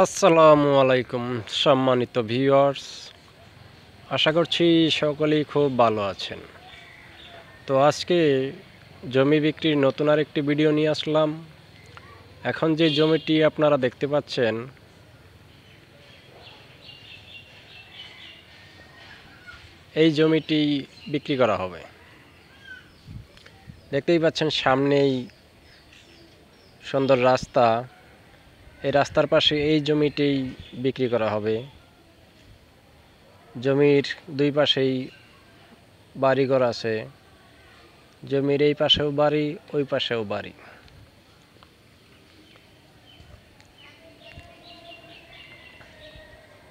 আসসালামু আলাইকুম সম্মানিত ভিউয়ার্স, আশা করছি সকলেই খুব ভালো আছেন। তো আজকে জমি বিক্রির নতুন আরেকটি ভিডিও নিয়ে আসলাম। এখন যে জমিটি আপনারা দেখতে পাচ্ছেন, এই জমিটি বিক্রি করা হবে। দেখতেই পাচ্ছেন সামনেই সুন্দর রাস্তা, এই রাস্তার পাশে এই জমিটি বিক্রি করা হবে। জমির দুই পাশেই বাড়িঘর আছে, জমির এই পাশেও বাড়ি, ওই পাশেও বাড়ি।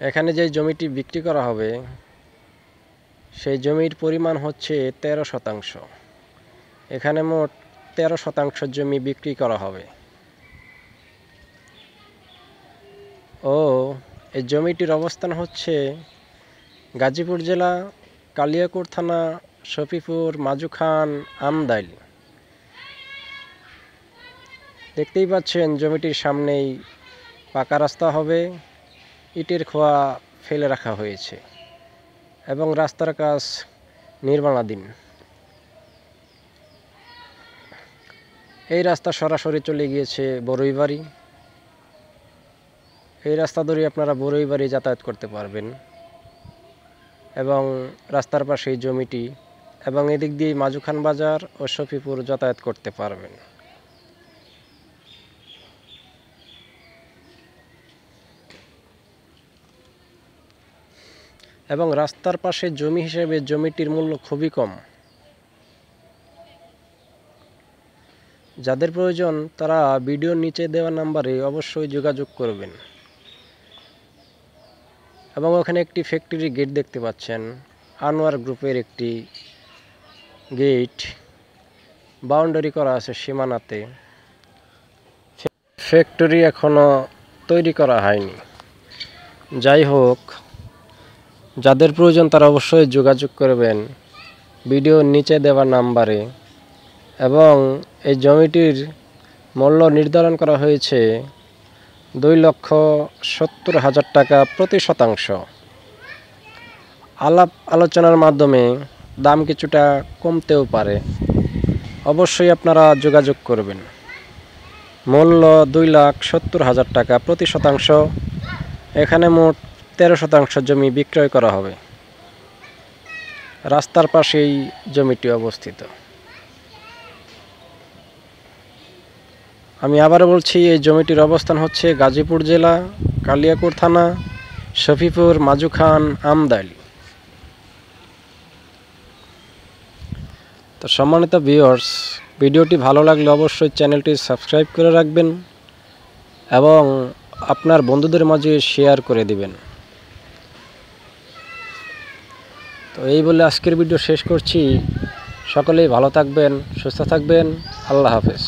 এখানে যে জমিটি বিক্রি করা হবে সেই জমির পরিমাণ হচ্ছে 13%। এখানে মোট 13% জমি বিক্রি করা হবে। এই জমিটির অবস্থান হচ্ছে গাজীপুর জেলা, কালিয়াকৈর থানা, শফিপুর, মাজুখান, আমদাইল। দেখতেই পাচ্ছেন জমিটির সামনেই পাকা রাস্তা হবে, ইটের খোয়া ফেলে রাখা হয়েছে এবং রাস্তার কাজ নির্মাণাধীন। এই রাস্তা সরাসরি চলে গিয়েছে বড়ইবাড়ি। এই রাস্তা ধরে আপনারা বড়ইবাড়ি যাতায়াত করতে পারবেন এবং রাস্তার পাশেই জমিটি, এবং এদিক দিয়ে মাজুখান বাজার ও শফিপুর যাতায়াত করতে পারবেন। এবং রাস্তার পাশে জমি হিসেবে জমিটির মূল্য খুবই কম। যাদের প্রয়োজন তারা ভিডিওর নিচে দেওয়া নাম্বারে অবশ্যই যোগাযোগ করবেন। এবং ওখানে একটি ফ্যাক্টরি গেট দেখতে পাচ্ছেন, আনোয়ার গ্রুপের একটি গেট বাউন্ডারি করা আছে সীমানাতে। ফ্যাক্টরি এখনো তৈরি করা হয়নি। যাই হোক, যাদের প্রয়োজন তারা অবশ্যই যোগাযোগ করবেন ভিডিওর নিচে দেওয়া নাম্বারে। এবং এই জমিটির মূল্য নির্ধারণ করা হয়েছে 2,70,000 টাকা প্রতি শতাংশ। আলাপ আলোচনার মাধ্যমে দাম কিছুটা কমতেও পারে, অবশ্যই আপনারা যোগাযোগ করবেন। মূল্য 2,70,000 টাকা প্রতি শতাংশ। এখানে মোট 13% জমি বিক্রয় করা হবে। রাস্তার পাশেই জমিটি অবস্থিত। আমি আবারও বলছি, এই জমিটির অবস্থান হচ্ছে গাজীপুর জেলা, কালিয়াকৈর থানা, শফিপুর, মাজুখান, আমদাইল। তো সম্মানিত ভিউয়ার্স, ভিডিওটি ভালো লাগলে অবশ্যই চ্যানেলটি সাবস্ক্রাইব করে রাখবেন এবং আপনার বন্ধুদের মাঝে শেয়ার করে দিবেন। তো এই বলে আজকের ভিডিও শেষ করছি। সকলেই ভালো থাকবেন, সুস্থ থাকবেন। আল্লাহ হাফেজ।